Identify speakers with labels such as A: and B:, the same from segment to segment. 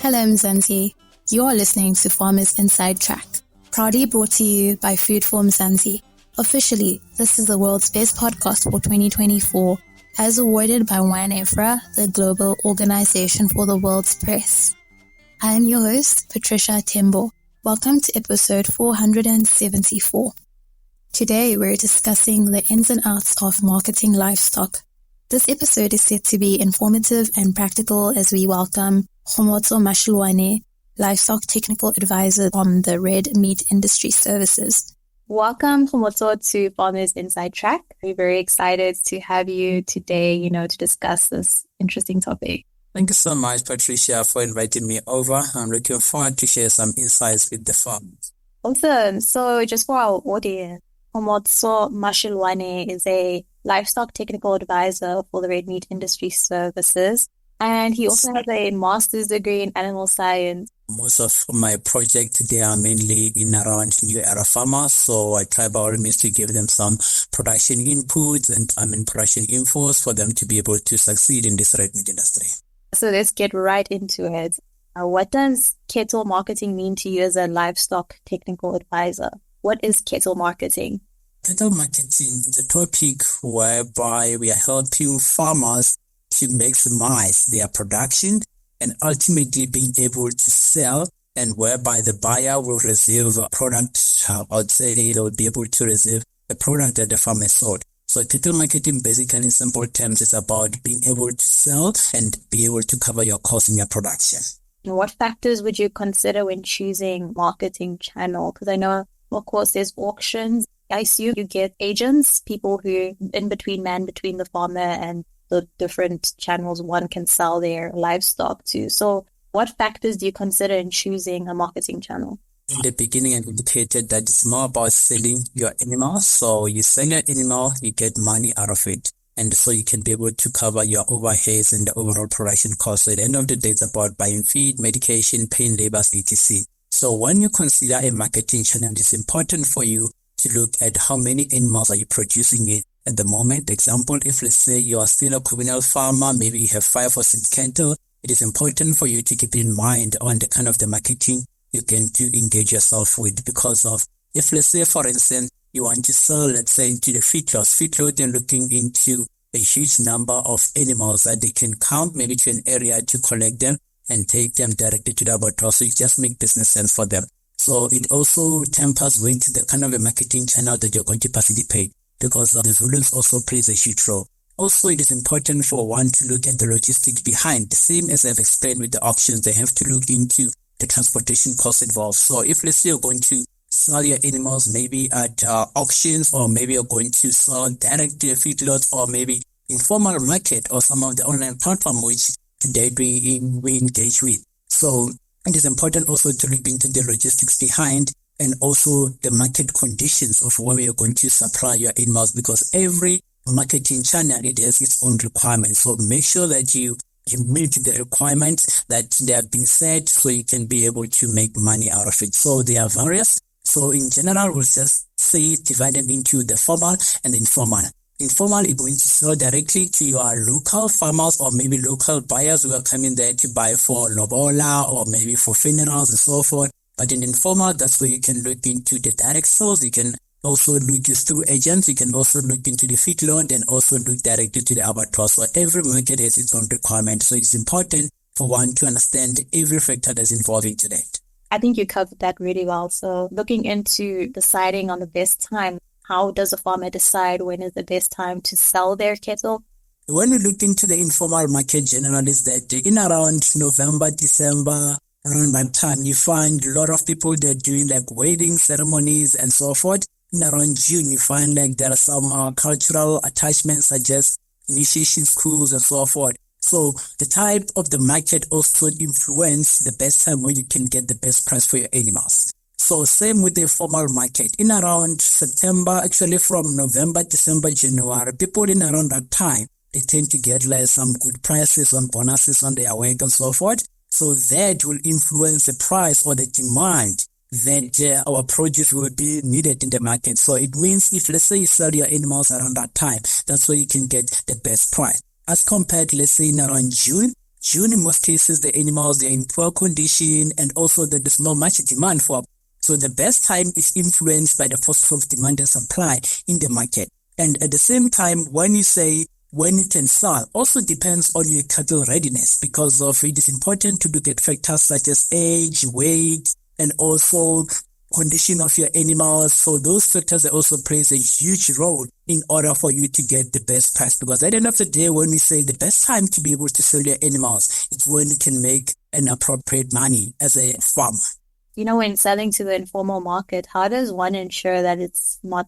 A: Hello Mzansi, you are listening to Farmers Inside Track, proudly brought to you by Food for Mzansi. Officially, this is the world's best podcast for 2024, as awarded by WineEfra, the global organization for the world's press. I am your host, Patricia Tembo. Welcome to episode 474. Today we're discussing the ins and outs of marketing livestock. This episode is set to be informative and practical as we welcome Khomotso Mashiloane, Livestock Technical Advisor from the Red Meat Industry Services. Welcome, Khomotso, to Farmers Inside Track. We're very excited to have you today, to discuss this interesting topic.
B: Thank you so much, Patricia, for inviting me over. I'm looking forward to share some insights with the farmers.
A: Awesome. So just for our audience, Khomotso Mashiloane is a Livestock Technical Advisor for the Red Meat Industry Services. And he also has a master's degree in animal science.
B: Most of my projects, they are mainly in around new era farmers. So I try by all means to give them some production inputs and production infos for them to be able to succeed in this red meat industry.
A: So let's get right into it. What does cattle marketing mean to you as a livestock technical advisor? What is cattle marketing?
B: Cattle marketing is a topic whereby we are helping farmers to maximize their production and ultimately being able to sell, and whereby the buyer will receive a product. I would say they will be able to receive a product that the farmer sold. So cattle marketing, basically in simple terms, is about being able to sell and be able to cover your costs in your production.
A: And what factors would you consider when choosing marketing channel? Because I know, of course, there's auctions. I assume you get agents, people who man between the farmer and the different channels one can sell their livestock to. So what factors do you consider in choosing a marketing channel?
B: In the beginning, I indicated that it's more about selling your animal. So you sell your animal, you get money out of it. And so you can be able to cover your overheads and the overall production costs. So at the end of the day, it's about buying feed, medication, paying labors, etc. So when you consider a marketing channel, it's important for you to look at how many animals are you producing it at the moment. Example, if let's say you are still a communal farmer, maybe you have 5 or 6 cattle, it is important for you to keep in mind on the kind of the marketing you can to engage yourself with, because of if let's say, for instance, you want to sell, let's say, into the feedlot, they're looking into a huge number of animals that they can count maybe to an area to collect them and take them directly to the abattoir. So it just makes business sense for them. So it also tempers with the kind of a marketing channel that you're going to participate, because the volumes also plays a huge role. Also, it is important for one to look at the logistics behind. The same as I've explained with the auctions, they have to look into the transportation costs involved. So if let's say you're going to sell your animals maybe at auctions, or maybe you're going to sell direct to a feedlot, or maybe informal market or some of the online platform which today we engage with. So it is important also to look into the logistics behind and also the market conditions of where you're going to supply your animals, because every marketing channel, it has its own requirements. So make sure that you meet the requirements that they have been set, so you can be able to make money out of it. So they are various. So in general, we'll just say divided into the formal and the informal. Informal, you're going to sell directly to your local farmers or maybe local buyers who are coming there to buy for lobola or maybe for funerals and so forth. But in informal, that's where you can look into the direct sales. You can also look through agents. You can also look into the feedlot and also look directly to the abattoir. So every market has its own requirement. So it's important for one to understand every factor that's involved into that.
A: I think you covered that really well. So looking into deciding on the best time, how does a farmer decide when is the best time to sell their cattle?
B: When we look into the informal market, generally is that in around November, December, around that time, you find a lot of people, they're doing like wedding ceremonies and so forth. In around June, you find like there are some cultural attachments such as initiation schools and so forth. So the type of the market also influence the best time when you can get the best price for your animals. So same with the formal market. In around September, actually from November, December, January, people in around that time, they tend to get like some good prices on bonuses on their work and so forth. So that will influence the price or the demand that our produce will be needed in the market. So it means if let's say you sell your animals around that time, that's where you can get the best price. As compared, let's say in around June, June, in most cases, the animals, they're in poor condition, and also that there's not much demand for. So the best time is influenced by the forces of demand and supply in the market. And at the same time, when you say when you can sell, also depends on your cattle readiness, because of it is important to look at factors such as age, weight, and also condition of your animals. So those factors also plays a huge role in order for you to get the best price. Because at the end of the day, when we say the best time to be able to sell your animals, it's when you can make an appropriate money as a farmer.
A: When selling to the informal market, how does one ensure that it's not,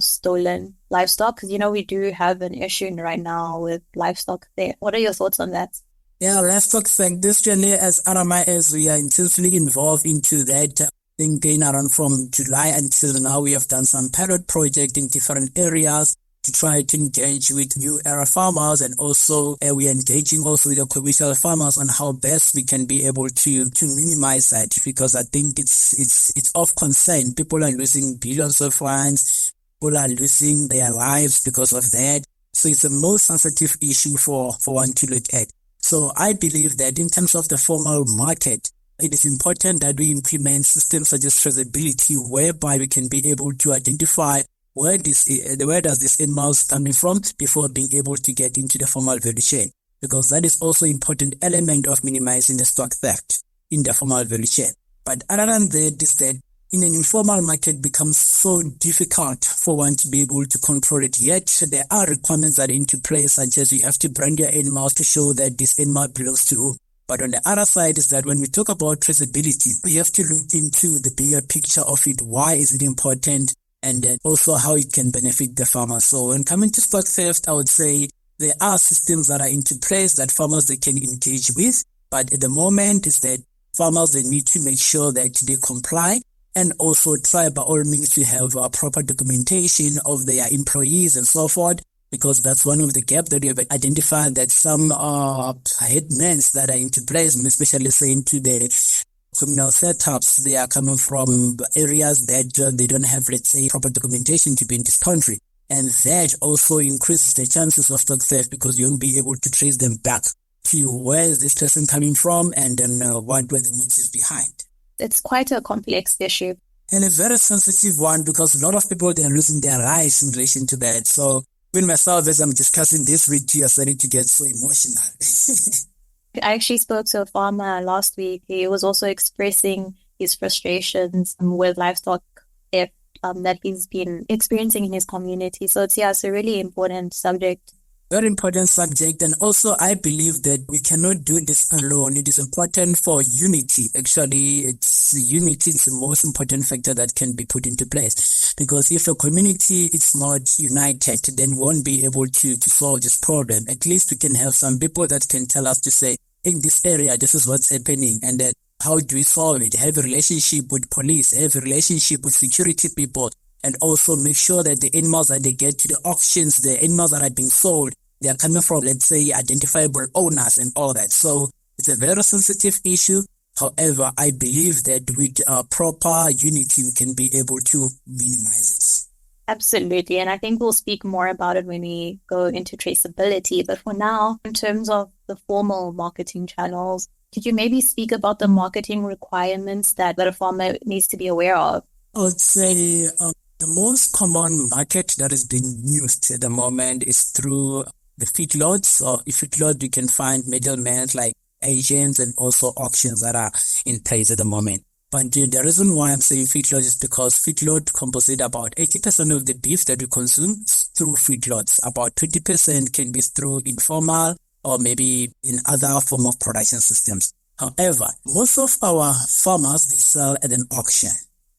A: stolen livestock? Because, we do have an issue right now with livestock there. What are your thoughts on that?
B: Yeah, livestock theft. This journey as RMIS, we are intensely involved into that. Going around from July until now, we have done some pilot project in different areas to try to engage with new era farmers, and also we are engaging also with the commercial farmers on how best we can be able to minimize that, because I think it's of concern. People are losing billions of rands, people are losing their lives because of that. So it's the most sensitive issue for one to look at. So I believe that in terms of the formal market, it is important that we implement systems such as traceability, whereby we can be able to identify where does this animals coming from before being able to get into the formal value chain, because that is also an important element of minimizing the stock theft in the formal value chain. But other than that, is that in an informal market becomes so difficult for one to be able to control it. Yet there are requirements that are into place, such as you have to brand your animals to show that this animal belongs to you. But on the other side is that when we talk about traceability, we have to look into the bigger picture of it. Why is it important? And then also how it can benefit the farmer. So when coming to stock theft, I would say there are systems that are into place that farmers they can engage with. But at the moment is that farmers, they need to make sure that they comply, and also try by all means to have a proper documentation of their employees and so forth, because that's one of the gaps that we have identified, that some headmen that are into place, especially say into the communal setups, they are coming from areas that they don't have, let's say, proper documentation to be in this country. And that also increases the chances of stock theft, because you won't be able to trace them back to where is this person coming from, and then what were the motives behind.
A: It's quite a complex issue.
B: And a very sensitive one, because a lot of people, they are losing their lives in relation to that. So when myself, as I'm discussing this with you, I'm starting to get so emotional.
A: I actually spoke to a farmer last week. He was also expressing his frustrations with livestock theft that he's been experiencing in his community. So it's a really important subject.
B: Very important subject. And also I believe that we cannot do this alone. It is important for unity. Actually, unity is the most important factor that can be put into place. Because if a community is not united, then we won't be able to solve this problem. At least we can have some people that can tell us to say, in this area, this is what's happening. And then how do we solve it? Have a relationship with police, have a relationship with security people, and also make sure that the animals that they get to the auctions, the animals that are being sold, they are coming from, let's say, identifiable owners and all that. So it's a very sensitive issue. However, I believe that with proper unity, we can be able to minimize it.
A: Absolutely. And I think we'll speak more about it when we go into traceability. But for now, in terms of the formal marketing channels, could you maybe speak about the marketing requirements that a farmer needs to be aware of?
B: I would say the most common market that is being used at the moment is through the feedlots. So if feedlot, you can find middlemen like agents and also auctions that are in place at the moment. But the reason why I'm saying feedlot is because feedlot composite about 80% of the beef that we consume through feedlots. About 20% can be through informal or maybe in other form of production systems. However, most of our farmers, they sell at an auction.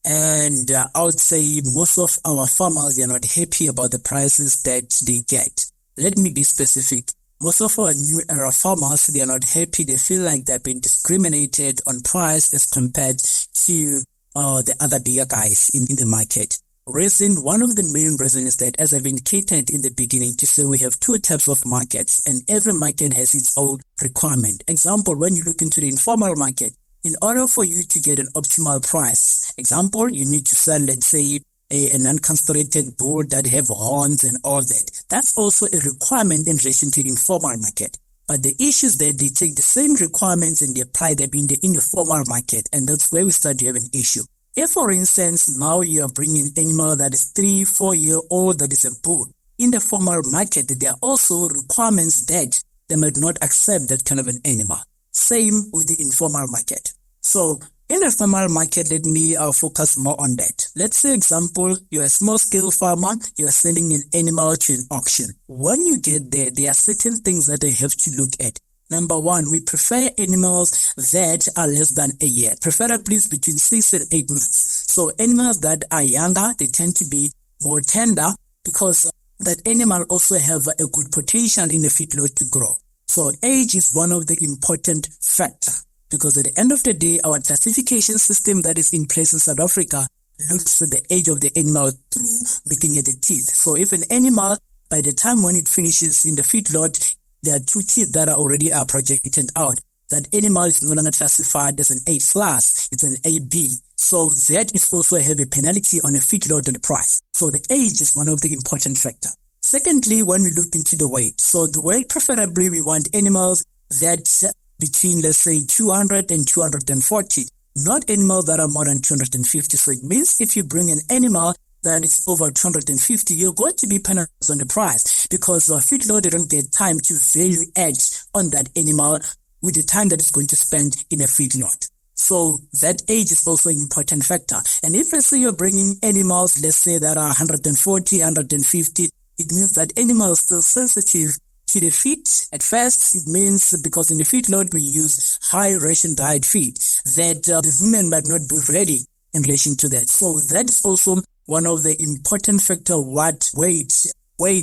B: And I would say most of our farmers, they are not happy about the prices that they get. Let me be specific. Most of our new era farmers, they are not happy. They feel like they're being discriminated on price as compared to the other bigger guys in the market. One of the main reasons is that, as I've indicated in the beginning, to say we have two types of markets, and every market has its own requirement. Example, when you look into the informal market, in order for you to get an optimal price, example, you need to sell, let's say, an uncastrated bull that have horns and all that. That's also a requirement in relation to the informal market. But the issue is that they take the same requirements and they apply them in the formal market. And that's where we start to have an issue. If, for instance, now you are bringing an animal that is 3-4 year old, that is a bull, in the formal market, there are also requirements that they might not accept that kind of an animal. Same with the informal market. So in the formal market, let me focus more on that. Let's say, example, you're a small-scale farmer, you're selling an animal to an auction. When you get there, there are certain things that they have to look at. Number one, we prefer animals that are less than a year, preferably between 6 and 8 months. So animals that are younger, they tend to be more tender because that animal also have a good potential in the feedlot to grow. So age is one of the important factors because at the end of the day, our classification system that is in place in South Africa looks at the age of the animal through looking at the teeth. So if an animal, by the time when it finishes in the feedlot, there are 2 teeth that are already projected out. That animal is no longer classified as an A class, it's an AB. So that is also a heavy penalty on a feedlot and the price. So the age is one of the important factors. Secondly, when we look into the weight, so the weight, preferably we want animals that between, let's say, 200 and 240, not animals that are more than 250. So it means if you bring an animal that is over 250, you're going to be penalized on the price because the feedlot, they don't get time to value add on that animal with the time that it's going to spend in a feedlot. So that age is also an important factor. And if, let's say, you're bringing animals, let's say, that are 140, 150, it means that animals are still sensitive to the feed. At first, it means because in the feedlot, we use high ration diet feed that the women might not be ready in relation to that. So that is also one of the important factors. What weight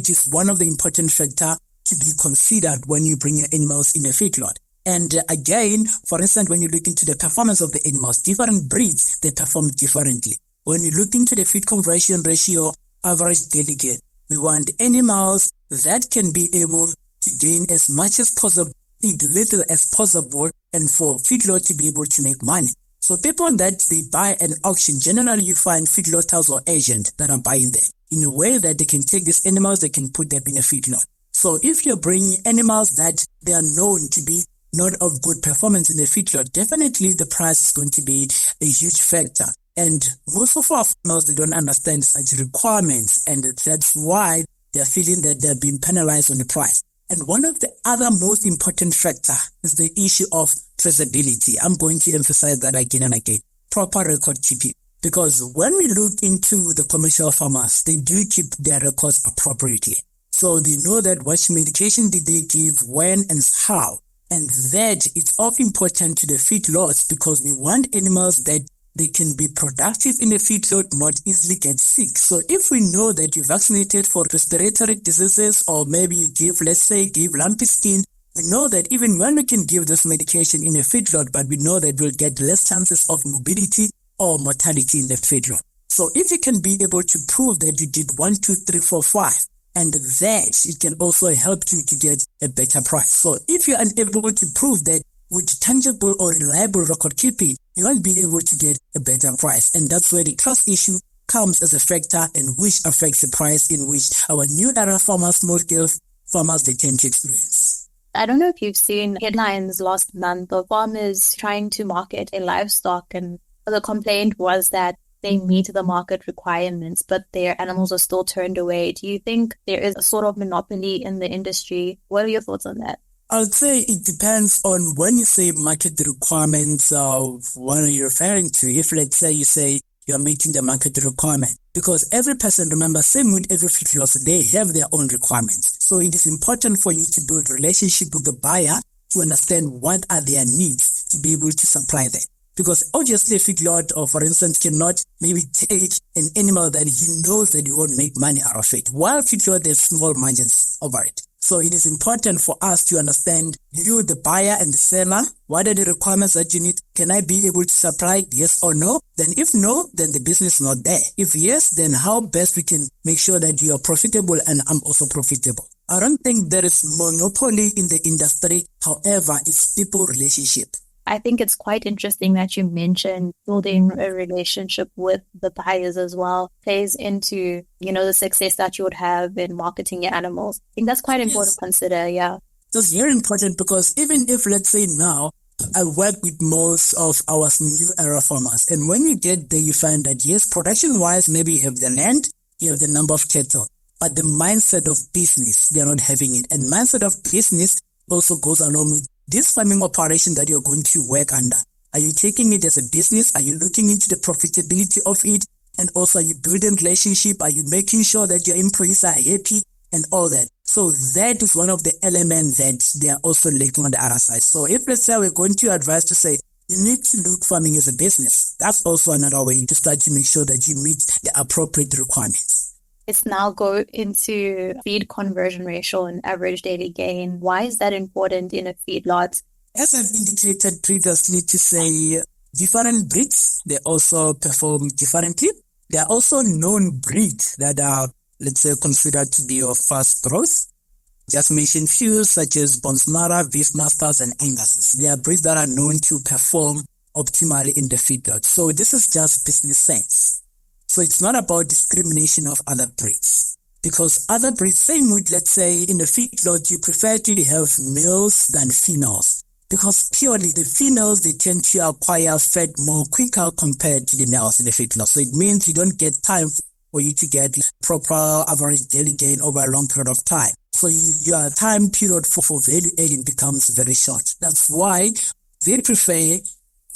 B: is one of the important factors to be considered when you bring your animals in a feedlot. And again, for instance, when you look into the performance of the animals, different breeds, they perform differently. When you look into the feed conversion ratio, average daily gain, we want animals that can be able to gain as much as possible, feed little as possible, and for feedlot to be able to make money. So people that they buy an auction, generally you find feedlotters or agents that are buying there in a way that they can take these animals, they can put them in a feedlot. So if you're bringing animals that they are known to be not of good performance in the feedlot, definitely the price is going to be a huge factor. And most of our farmers, they don't understand such requirements, and that's why they're feeling that they're being penalized on the price. And one of the other most important factor is the issue of traceability. I'm going to emphasize that again and again. Proper record keeping. Because when we look into the commercial farmers, they do keep their records appropriately. So they know that what medication did they give, when and how. And that it's of important to the feedlots because we want animals that they can be productive in the feedlot, not easily get sick. So if we know that you vaccinated for respiratory diseases, or maybe you give lumpy skin, we know that even when we can give this medication in a feedlot, but we know that we'll get less chances of morbidity or mortality in the feedlot. So if you can be able to prove that you did 1, 2, 3, 4, 5, and that it can also help you to get a better price. So if you're unable to prove that with tangible or reliable record keeping, you won't be able to get a better price. And that's where the trust issue comes as a factor and which affects the price in which our new era farmers, small-scale farmers, they tend to experience.
A: I don't know if you've seen headlines last month of farmers trying to market a livestock, and the complaint was that they meet the market requirements, but their animals are still turned away. Do you think there is a sort of monopoly in the industry? What are your thoughts on that?
B: I'd say it depends on when you say market requirements of what are you referring to. If let's say you say you're meeting the market requirement, because every person, remember, same with every feedlot, they have their own requirements. So it is important for you to build a relationship with the buyer to understand what are their needs to be able to supply them. Because obviously a feedlot, or for instance, cannot maybe take an animal that he knows that he won't make money out of it. While feedlot, there's small margins over it. So it is important for us to understand you, the buyer and the seller, what are the requirements that you need? Can I be able to supply, yes or no? Then if no, then the business is not there. If yes, then how best we can make sure that you are profitable and I'm also profitable. I don't think there is monopoly in the industry. However, it's people relationship.
A: I think it's quite interesting that you mentioned building a relationship with the buyers as well plays into, the success that you would have in marketing your animals. I think that's quite important to consider, yeah.
B: That's very important because even if, let's say now, I work with most of our new era farmers, and when you get there, you find that yes, production-wise, maybe you have the land, you have the number of cattle, but the mindset of business, they're not having it. And mindset of business also goes along with this farming operation that you're going to work under. Are you taking it as a business? Are you looking into the profitability of it? And also, are you building relationship? Are you making sure that your employees are happy and all that? So that is one of the elements that they are also lacking on the other side. So if, let's say, we're going to advise to say, you need to look farming as a business. That's also another way to start to make sure that you meet the appropriate requirements.
A: Let's now go into feed conversion ratio and average daily gain. Why is that important in a feedlot?
B: As I've indicated previously to say, different breeds, they also perform differently. There are also known breeds that are, let's say, considered to be of fast growth. Just mention few such as Bonsmara, Beefmasters, and Angus's. They are breeds that are known to perform optimally in the feedlot. So this is just business sense. So it's not about discrimination of other breeds. Because other breeds, same with, let's say, in the feedlot, you prefer to have males than females. Because purely the females, they tend to acquire fat more quicker compared to the males in the feedlot. So it means you don't get time for you to get proper average daily gain over a long period of time. So your time period for value adding becomes very short. That's why they prefer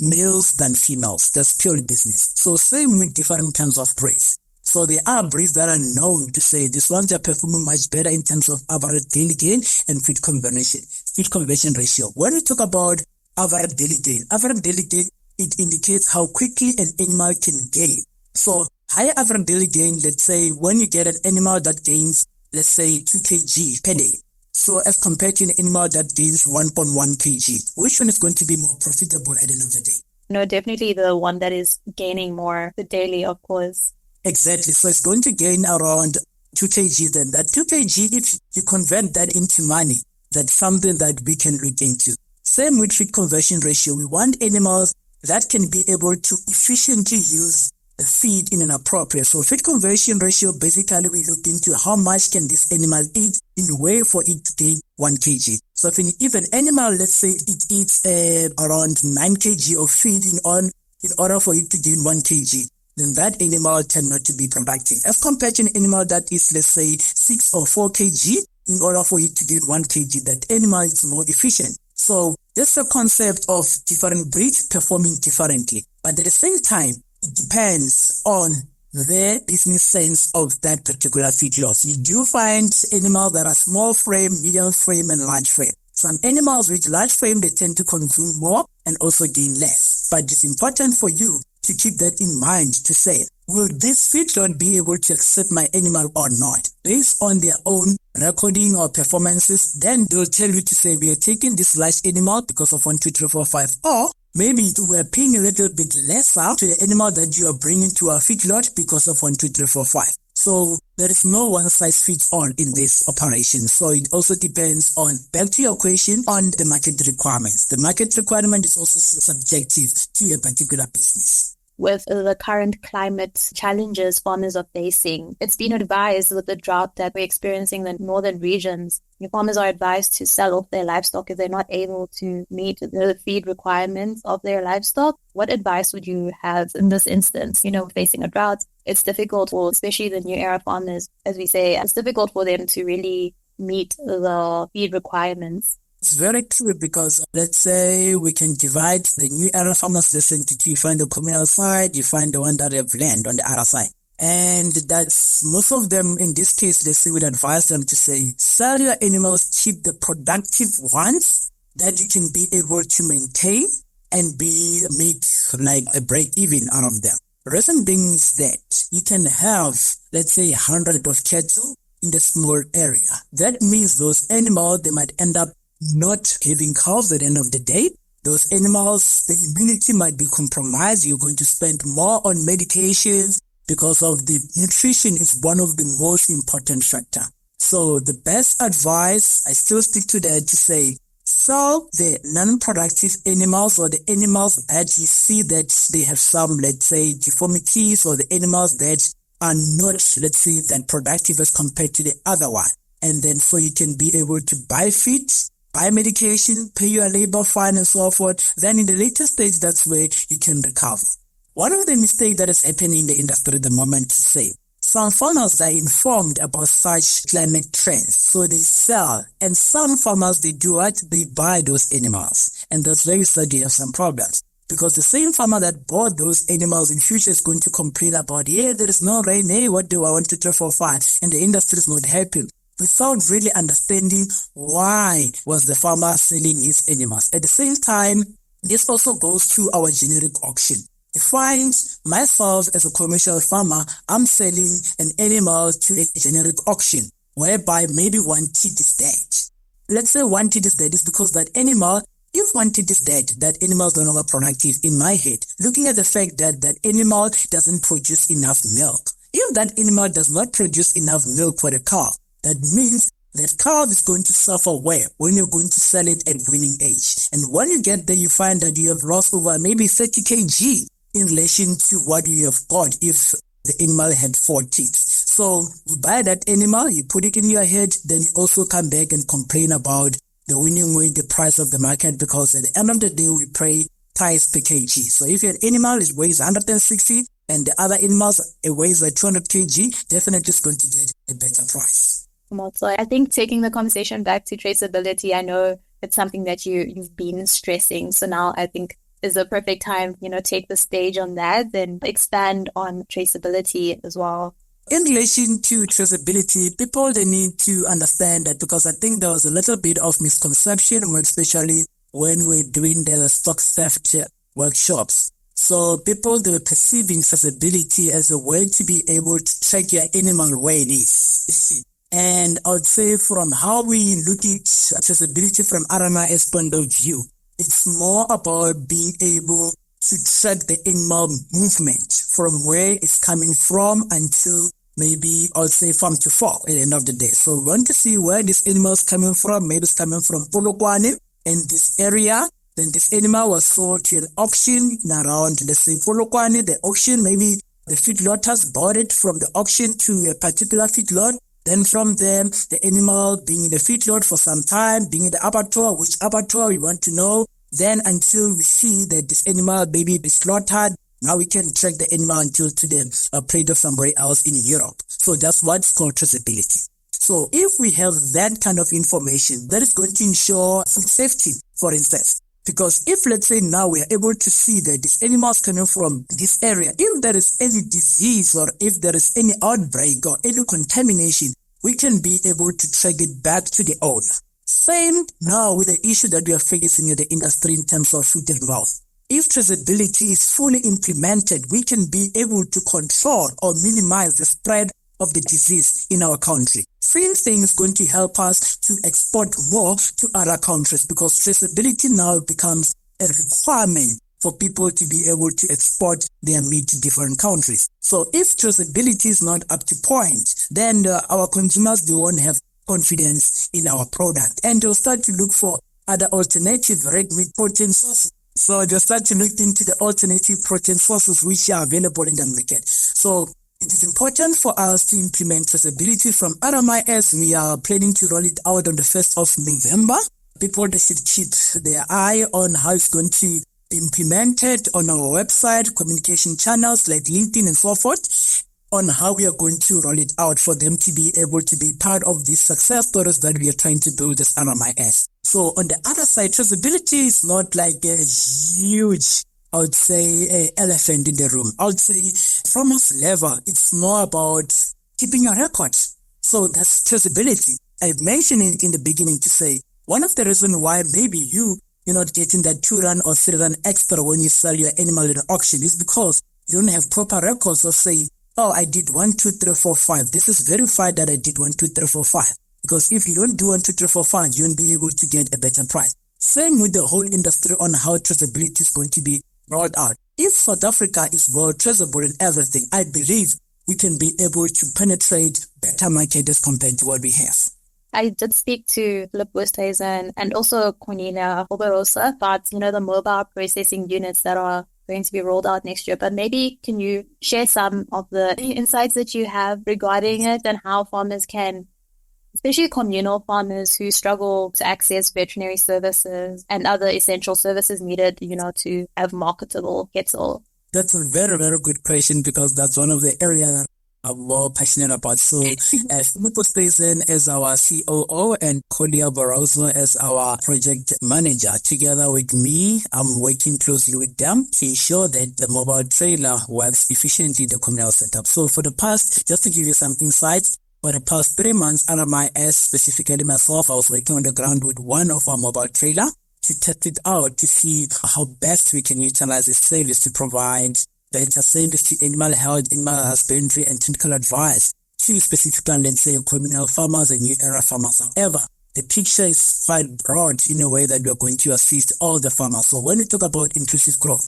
B: males than females. That's purely business. So same with different kinds of breeds. So there are breeds that are known to say these ones are performing much better in terms of average daily gain and feed conversion ratio. When we talk about average daily gain, it indicates how quickly an animal can gain. So higher average daily gain, let's say when you get an animal that gains, let's say 2 kg per day. So as compared to an animal that gains 1.1 kg, which one is going to be more profitable at the end of the day?
A: No, definitely the one that is gaining more, the daily, of course.
B: Exactly. So it's going to gain around 2 kg. Then that 2 kg, if you convert that into money, that's something that we can look into. Same with feed conversion ratio. We want animals that can be able to efficiently use the feed in an appropriate. So feed conversion ratio, basically we look into how much can this animal eat in a way for it to gain 1 kg. So if an animal, let's say it eats around 9 kg of feed in order for it to gain 1 kg, then that animal tend not to be productive. As compared to an animal that is, let's say, 6 or 4 kg, in order for it to gain 1 kg, that animal is more efficient. So this is a concept of different breeds performing differently. But at the same time, it depends on the business sense of that particular feedlot. You do find animals that are small frame, medium frame, and large frame. Some animals with large frame, they tend to consume more and also gain less. But it's important for you to keep that in mind to say, will this feedlot be able to accept my animal or not? Based on their own recording or performances, then they'll tell you to say, we are taking this large animal because of 1, 2, 3, 4, 5, or maybe we're paying a little bit lesser to the animal that you are bringing to our feedlot because of 1, 2, 3, 4, 5. So there is no one size fits all in this operation. So it also depends on, back to your question, on the market requirements. The market requirement is also subjective to a particular business.
A: With the current climate challenges farmers are facing, it's been advised with the drought that we're experiencing in the northern regions, farmers are advised to sell off their livestock if they're not able to meet the feed requirements of their livestock. What advice would you have in this instance? Facing a drought, it's difficult for, especially the new era farmers, as we say, it's difficult for them to really meet the feed requirements.
B: It's very true because let's say we can divide the new era farmers into two. You find the communal side, you find the one that have land on the other side. And that's most of them in this case, let's say we'd advise them to say, sell your animals, keep the productive ones that you can be able to maintain and make like a break even out of them. The reason being is that you can have, let's say, 100 of cattle in the small area. That means those animals, they might end up not having calves at the end of the day. Those animals, the immunity might be compromised. You're going to spend more on medications because of the nutrition is one of the most important factors. So the best advice, I still stick to that, to say, sell the non-productive animals or the animals that you see that they have some, let's say, deformities, or the animals that are not, let's say, that productive as compared to the other one. And then so you can be able to buy feed buy medication, pay your labor fine and so forth. Then in the later stage, that's where you can recover. One of the mistakes that is happening in the industry at the moment to say, some farmers are informed about such climate trends, so they sell. And some farmers, they do what? They buy those animals. And that's very sad. They have some problems. Because the same farmer that bought those animals in future is going to complain about, there is no rain. Hey, what do I want to 3, 4, 5? And the industry is not happy. Without really understanding why was the farmer selling his animals. At the same time, this also goes to our generic auction. I find myself as a commercial farmer, I'm selling an animal to a generic auction, whereby maybe one teeth is dead. Let's say one teeth is dead is because that animal, if one teeth is dead, that animal is no longer productive in my head. Looking at the fact that that animal doesn't produce enough milk. If that animal does not produce enough milk for the cow, that means that cow is going to suffer where when you're going to sell it at winning age. And when you get there, you find that you have lost over maybe 30 kg in relation to what you have bought if the animal had 4 teeth. So you buy that animal, you put it in your head, then you also come back and complain about the winning way, the price of the market, because at the end of the day, we pay price per kg. So if your animal weighs 160 and the other animals weighs 200 kg, definitely is going to get a better price.
A: So I think taking the conversation back to traceability, I know it's something that you've been stressing. So now I think is a perfect time, take the stage on that, then expand on traceability as well.
B: In relation to traceability, people, they need to understand that, because I think there was a little bit of misconception, especially when we're doing the stock theft workshops. So people, they were perceiving traceability as a way to be able to track your animal where it is. And I would say from how we look at traceability from RMIS point of view, it's more about being able to track the animal movement from where it's coming from until maybe I would say farm to fork at the end of the day. So we want to see where this animal is coming from. Maybe it's coming from Polokwane in this area. Then this animal was sold to an auction in around, let's say, Polokwane. The auction, maybe the feedlotters bought it from the auction to a particular feedlot. Then from there, the animal being in the feedlot for some time, being in the abattoir, which abattoir we want to know. Then until we see that this animal maybe is slaughtered, now we can track the animal until to the plate of somebody else in Europe. So that's what's called traceability. So if we have that kind of information, that is going to ensure some safety, for instance. Because if, let's say, now we are able to see that this animal is coming from this area, if there is any disease or if there is any outbreak or any contamination, we can be able to track it back to the owner. Same now with the issue that we are facing in the industry in terms of food and wealth. If traceability is fully implemented, we can be able to control or minimize the spread of the disease in our country. Same thing is going to help us to export more to other countries, because traceability now becomes a requirement for people to be able to export their meat to different countries. So if traceability is not up to point, then our consumers, they won't have confidence in our product, and they'll start to look for other alternative red meat protein sources. So they'll start to look into the alternative protein sources which are available in the market. So it is important for us to implement traceability from RMIS. We are planning to roll it out on the 1st of November. People, they should keep their eye on how it's going to be implemented on our website, communication channels like LinkedIn and so forth, on how we are going to roll it out for them to be able to be part of these success stories that we are trying to build as RMIS. So on the other side, traceability is not like a huge, I would say, elephant in the room. I would say from us level, it's more about keeping your records. So that's traceability. I've mentioned it in the beginning to say, one of the reasons why maybe you're not getting that 2 rand or 3 rand extra when you sell your animal at an auction is because you don't have proper records of say, oh, I did 1, 2, 3, 4, 5. This is verified that I did 1, 2, 3, 4, 5. Because if you don't do 1, 2, 3, 4, 5, you won't be able to get a better price. Same with the whole industry on how traceability is going to be rolled out. If South Africa is well traceable in everything, I believe we can be able to penetrate better markets compared to what we have.
A: I did speak to Philip Westhuizen and also Cornelia Oberosa about, the mobile processing units that are going to be rolled out next year. But maybe can you share some of the insights that you have regarding it and how farmers can especially communal farmers who struggle to access veterinary services and other essential services needed, to have marketable cattle?
B: That's a very, very good question, because that's one of the areas that I'm more passionate about. So, Khomotso stays in as our COO and Kolia Barroso as our project manager. Together with me, I'm working closely with them to ensure that the mobile trailer works efficiently in the communal setup. So for the past, just to give you some insights, for the past 3 months, RMIS, specifically myself, I was working on the ground with one of our mobile trailer to test it out to see how best we can utilize this service to provide better service to animal health, animal husbandry, and technical advice to specifically, let's say, communal farmers and new era farmers. However, the picture is quite broad in a way that we are going to assist all the farmers. So when we talk about inclusive growth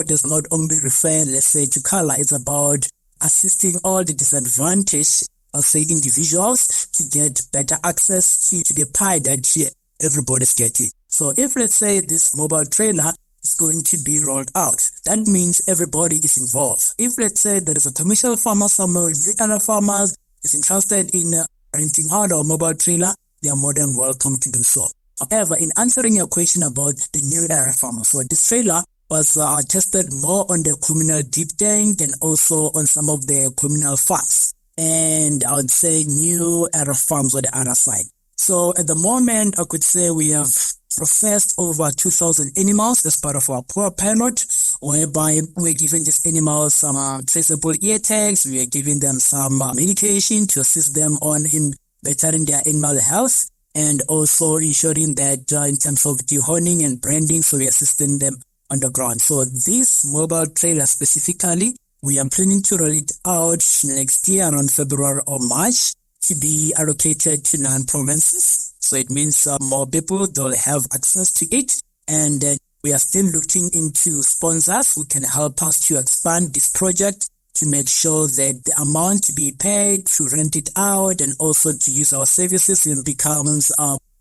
B: does not only refer, let's say, to color. It's about assisting all the disadvantaged, say, individuals to get better access to the pie that everybody's getting. So if, let's say, this mobile trailer is going to be rolled out, that means everybody is involved. If, let's say, there is a commercial farmer somewhere, other farmers is interested in renting out our mobile trailer, they are more than welcome to do so. However, in answering your question about the new era farmers, so this trailer was tested more on the communal deep tank and also on some of the communal farms, and I would say new era farms on the other side. So at the moment, I could say we have processed over 2,000 animals as part of our core pilot, whereby we're giving these animals some traceable ear tags. We are giving them some medication to assist them in bettering their animal health, and also ensuring that in terms of dehorning and branding, so we're assisting them on the ground. So this mobile trailer specifically, we are planning to roll it out next year around February or March, to be allocated to 9 provinces. So it means more people, they'll have access to it. And we are still looking into sponsors who can help us to expand this project to make sure that the amount to be paid to rent it out and also to use our services becomes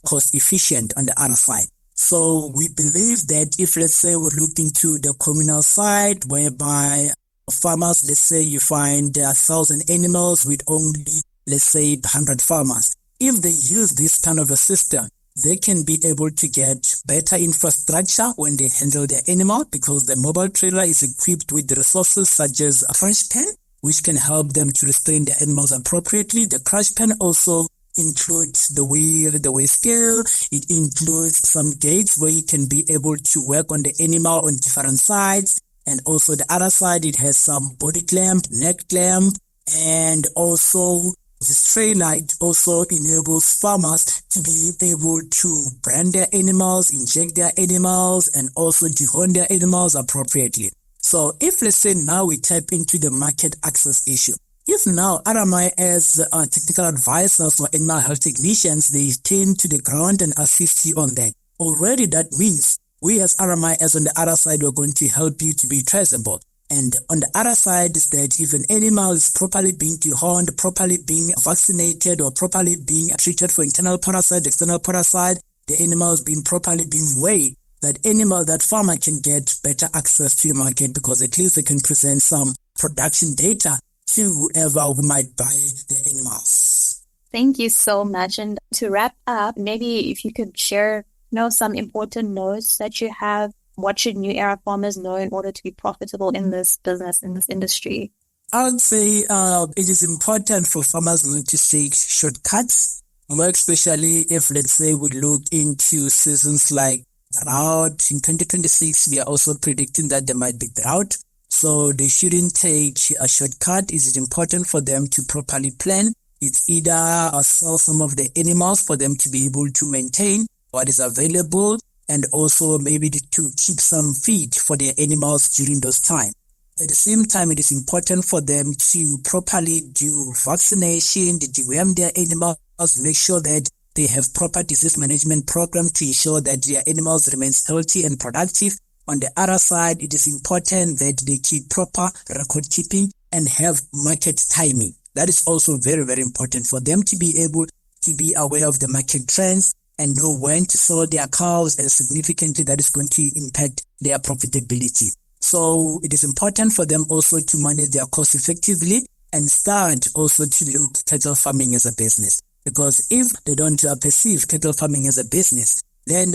B: cost efficient on the other side. So we believe that if, let's say, we look into the communal side, whereby farmers, let's say you find 1,000 animals with only, let's say, 100 farmers. If they use this kind of a system, they can be able to get better infrastructure when they handle their animal, because the mobile trailer is equipped with the resources such as a crush pen, which can help them to restrain their animals appropriately. The crush pen also includes the weigh scale. It includes some gates where you can be able to work on the animal on different sides. And also the other side, it has some body clamp, neck clamp, and also this trailer, it also enables farmers to be able to brand their animals, inject their animals, and also dehorn their animals appropriately. So if, let's say, now we tap into the market access issue, if now RMI as technical advisors or animal health technicians, they tend to the ground and assist you on that, already that means we as RMI as on the other side, we're going to help you to be traceable. And on the other side is that if an animal is properly being dehorned, properly being vaccinated, or properly being treated for internal parasite, external parasite, the animal is being properly being weighed, that farmer can get better access to the market, because at least they can present some production data to whoever who might buy the animals.
A: Thank you so much. And to wrap up, maybe if you could share some important notes that you have. What should new era farmers know in order to be profitable in this business, in this industry?
B: I would say it is important for farmers not to take shortcuts, more especially if, let's say, we look into seasons like drought. In 2026, we are also predicting that there might be drought. So they shouldn't take a shortcut. It is important for them to properly plan. It's either sell some of the animals for them to be able to maintain what is available, and also maybe to keep some feed for their animals during those times. At the same time, it is important for them to properly do vaccination, to deworm their animals, make sure that they have proper disease management program to ensure that their animals remain healthy and productive. On the other side, it is important that they keep proper record keeping and have market timing. That is also very, very important for them to be able to be aware of the market trends and know when to sell their cows, and significantly that is going to impact their profitability. So it is important for them also to manage their costs effectively and start also to look at cattle farming as a business. Because if they don't perceive cattle farming as a business, then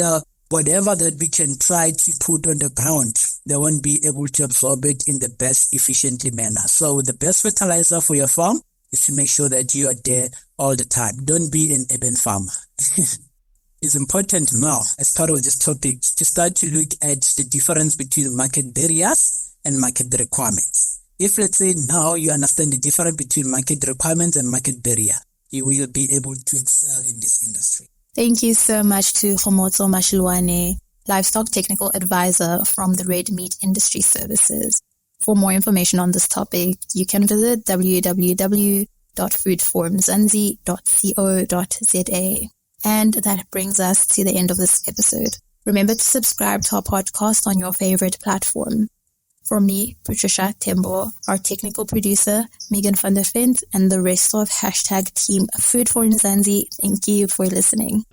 B: whatever that we can try to put on the ground, they won't be able to absorb it in the best efficiently manner. So the best fertilizer for your farm is to make sure that you are there all the time. Don't be an urban farmer. It's important now, as part of this topic, to start to look at the difference between market barriers and market requirements. If, let's say, now you understand the difference between market requirements and market barrier, you will be able to excel in this industry.
A: Thank you so much to Khomotso Mashiloane, Livestock Technical Advisor from the Red Meat Industry Services. For more information on this topic, you can visit www.foodforumzansi.co.za. And that brings us to the end of this episode. Remember to subscribe to our podcast on your favorite platform. From me, Patricia Tembo, our technical producer, Megan van der Vent, and the rest of #team Food for Mzansi, thank you for listening.